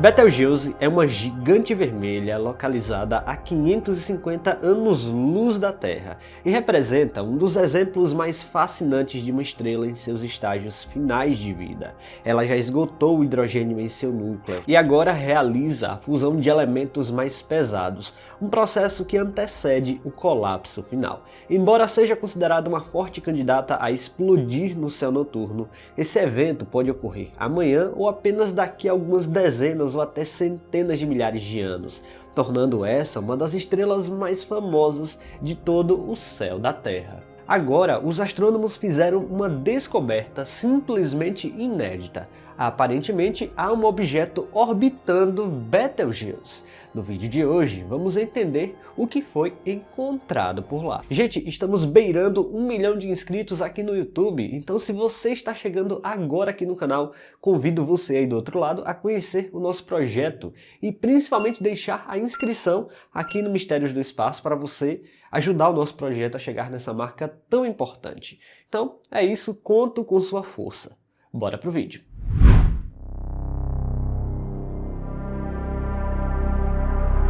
Betelgeuse é uma gigante vermelha localizada a 550 anos-luz da Terra e representa um dos exemplos mais fascinantes de uma estrela em seus estágios finais de vida. Ela já esgotou o hidrogênio em seu núcleo e agora realiza a fusão de elementos mais pesados, um processo que antecede o colapso final. Embora seja considerada uma forte candidata a explodir no céu noturno, esse evento pode ocorrer amanhã ou apenas daqui a algumas dezenas ou até centenas de milhares de anos, tornando essa uma das estrelas mais famosas de todo o céu da Terra. Agora, os astrônomos fizeram uma descoberta simplesmente inédita. Aparentemente, há um objeto orbitando Betelgeuse. No vídeo de hoje, vamos entender o que foi encontrado por lá. Gente, estamos beirando 1 milhão de inscritos aqui no YouTube, então se você está chegando agora aqui no canal, convido você aí do outro lado a conhecer o nosso projeto e principalmente deixar a inscrição aqui no Mistérios do Espaço para você ajudar o nosso projeto a chegar nessa marca tão importante. Então, é isso, conto com sua força. Bora pro vídeo.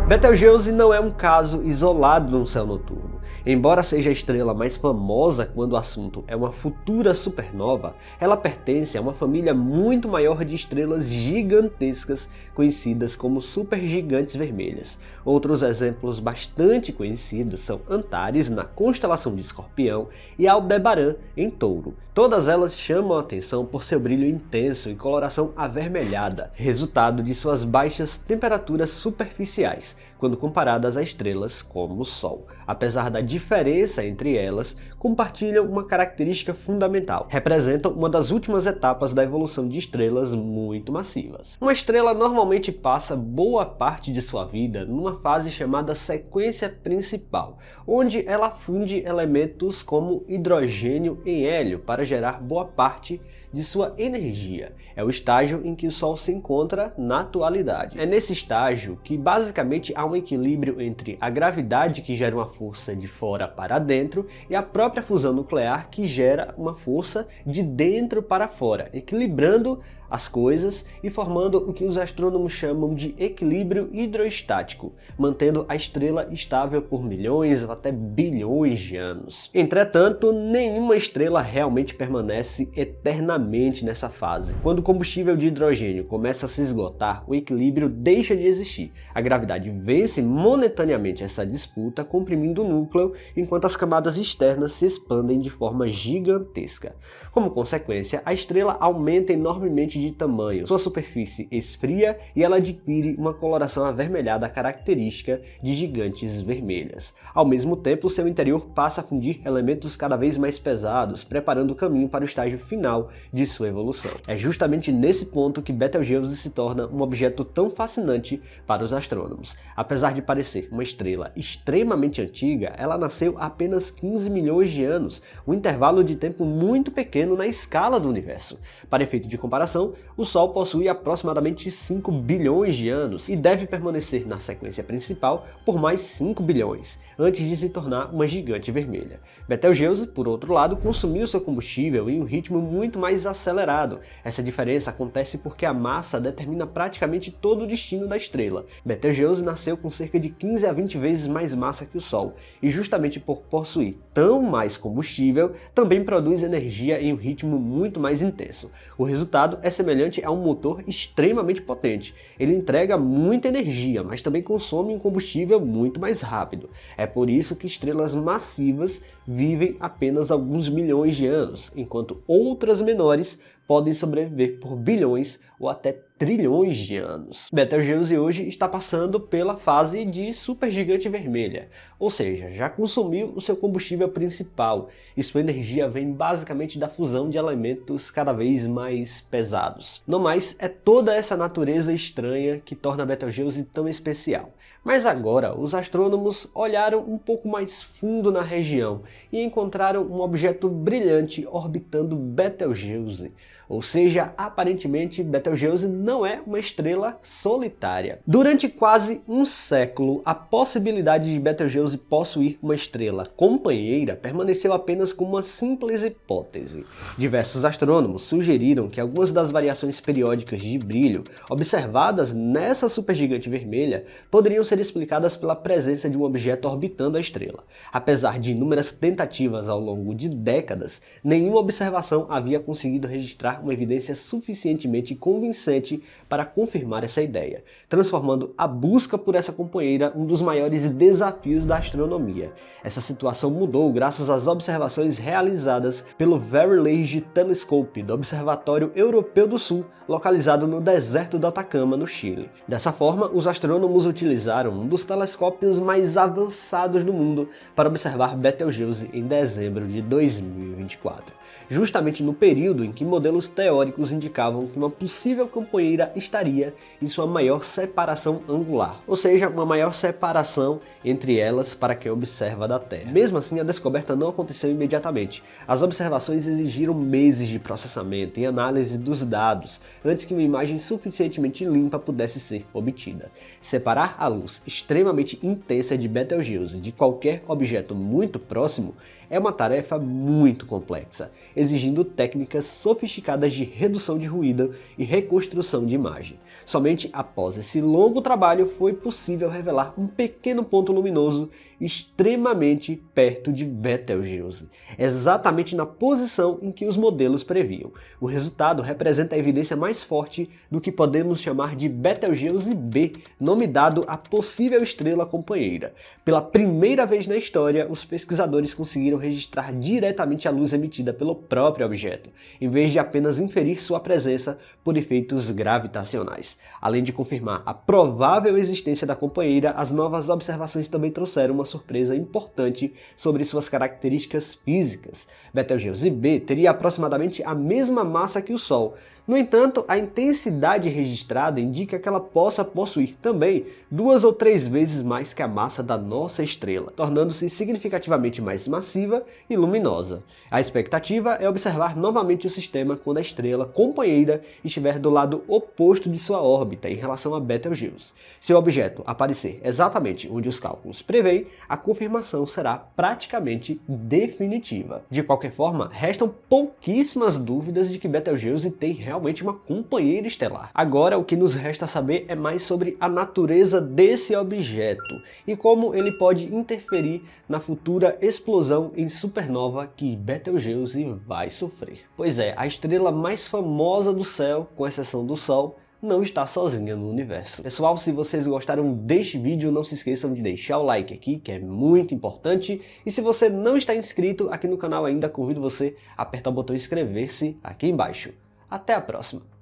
Betelgeuse não é um caso isolado no céu noturno. Embora seja a estrela mais famosa quando o assunto é uma futura supernova, ela pertence a uma família muito maior de estrelas gigantescas conhecidas como supergigantes vermelhas. Outros exemplos bastante conhecidos são Antares na constelação de Escorpião e Aldebaran em Touro. Todas elas chamam a atenção por seu brilho intenso e coloração avermelhada, resultado de suas baixas temperaturas superficiais, quando comparadas a estrelas como o Sol. Apesar da diferença entre elas, compartilham uma característica fundamental. Representam uma das últimas etapas da evolução de estrelas muito massivas. Uma estrela normalmente passa boa parte de sua vida numa fase chamada sequência principal, onde ela funde elementos como hidrogênio em hélio para gerar boa parte de sua energia. É o estágio em que o Sol se encontra na atualidade. É nesse estágio que basicamente há um equilíbrio entre a gravidade, que gera uma força de fora para dentro, e a própria fusão nuclear, que gera uma força de dentro para fora, equilibrando as coisas e formando o que os astrônomos chamam de equilíbrio hidroestático, mantendo a estrela estável por milhões ou até bilhões de anos. Entretanto, nenhuma estrela realmente permanece eternamente nessa fase. Quando o combustível de hidrogênio começa a se esgotar, o equilíbrio deixa de existir. A gravidade vence momentaneamente essa disputa, comprimindo o núcleo, enquanto as camadas externas se expandem de forma gigantesca. Como consequência, a estrela aumenta enormemente de tamanho, sua superfície esfria e ela adquire uma coloração avermelhada característica de gigantes vermelhas. Ao mesmo tempo, seu interior passa a fundir elementos cada vez mais pesados, preparando o caminho para o estágio final de sua evolução. É justamente nesse ponto que Betelgeuse se torna um objeto tão fascinante para os astrônomos. Apesar de parecer uma estrela extremamente antiga, ela nasceu há apenas 15 milhões de anos, um intervalo de tempo muito pequeno na escala do universo. Para efeito de comparação, o Sol possui aproximadamente 5 bilhões de anos e deve permanecer na sequência principal por mais 5 bilhões, antes de se tornar uma gigante vermelha. Betelgeuse, por outro lado, consumiu seu combustível em um ritmo muito mais acelerado. Essa diferença acontece porque a massa determina praticamente todo o destino da estrela. Betelgeuse nasceu com cerca de 15 a 20 vezes mais massa que o Sol, e justamente por possuir tão mais combustível, também produz energia em um ritmo muito mais intenso. O resultado é semelhante a um motor extremamente potente. Ele entrega muita energia, mas também consome um combustível muito mais rápido. É por isso que estrelas massivas vivem apenas alguns milhões de anos, enquanto outras menores podem sobreviver por bilhões ou até trilhões de anos. Betelgeuse hoje está passando pela fase de supergigante vermelha, ou seja, já consumiu o seu combustível principal e sua energia vem basicamente da fusão de elementos cada vez mais pesados. No mais, é toda essa natureza estranha que torna Betelgeuse tão especial. Mas agora, os astrônomos olharam um pouco mais fundo na região e encontraram um objeto brilhante orbitando Betelgeuse. Ou seja, aparentemente Betelgeuse não é uma estrela solitária. Durante quase um século, a possibilidade de Betelgeuse possuir uma estrela companheira permaneceu apenas como uma simples hipótese. Diversos astrônomos sugeriram que algumas das variações periódicas de brilho observadas nessa supergigante vermelha poderiam ser explicadas pela presença de um objeto orbitando a estrela. Apesar de inúmeras tentativas ao longo de décadas, nenhuma observação havia conseguido registrar uma evidência suficientemente convincente para confirmar essa ideia, transformando a busca por essa companheira um dos maiores desafios da astronomia. Essa situação mudou graças às observações realizadas pelo Very Large Telescope do Observatório Europeu do Sul, localizado no deserto do Atacama, no Chile. Dessa forma, os astrônomos utilizaram um dos telescópios mais avançados do mundo para observar Betelgeuse em dezembro de 2024, justamente no período em que modelos teóricos indicavam que uma possível companheira estaria em sua maior separação angular, ou seja, uma maior separação entre elas para quem observa da Terra. Mesmo assim, a descoberta não aconteceu imediatamente. As observações exigiram meses de processamento e análise dos dados antes que uma imagem suficientemente limpa pudesse ser obtida. Separar a luz extremamente intensa de Betelgeuse de qualquer objeto muito próximo é uma tarefa muito complexa, exigindo técnicas sofisticadas de redução de ruído e reconstrução de imagem. Somente após esse longo trabalho foi possível revelar um pequeno ponto luminoso extremamente perto de Betelgeuse, exatamente na posição em que os modelos previam. O resultado representa a evidência mais forte do que podemos chamar de Betelgeuse B, nome dado à possível estrela companheira. Pela primeira vez na história, os pesquisadores conseguiram registrar diretamente a luz emitida pelo próprio objeto, em vez de apenas inferir sua presença por efeitos gravitacionais. Além de confirmar a provável existência da companheira, as novas observações também trouxeram uma surpresa importante sobre suas características físicas. Betelgeuse B teria aproximadamente a mesma massa que o Sol. No entanto, a intensidade registrada indica que ela possa possuir também 2 ou 3 vezes mais que a massa da nossa estrela, tornando-se significativamente mais massiva e luminosa. A expectativa é observar novamente o sistema quando a estrela companheira estiver do lado oposto de sua órbita em relação a Betelgeuse. Se o objeto aparecer exatamente onde os cálculos prevêem, a confirmação será praticamente definitiva. De qualquer forma, restam pouquíssimas dúvidas de que Betelgeuse tem realmente uma companheira estelar. Agora, o que nos resta saber é mais sobre a natureza desse objeto e como ele pode interferir na futura explosão em supernova que Betelgeuse vai sofrer. Pois é, a estrela mais famosa do céu, com exceção do Sol, não está sozinha no universo. Pessoal, se vocês gostaram deste vídeo, não se esqueçam de deixar o like aqui, que é muito importante. E se você não está inscrito aqui no canal ainda, convido você a apertar o botão inscrever-se aqui embaixo. Até a próxima!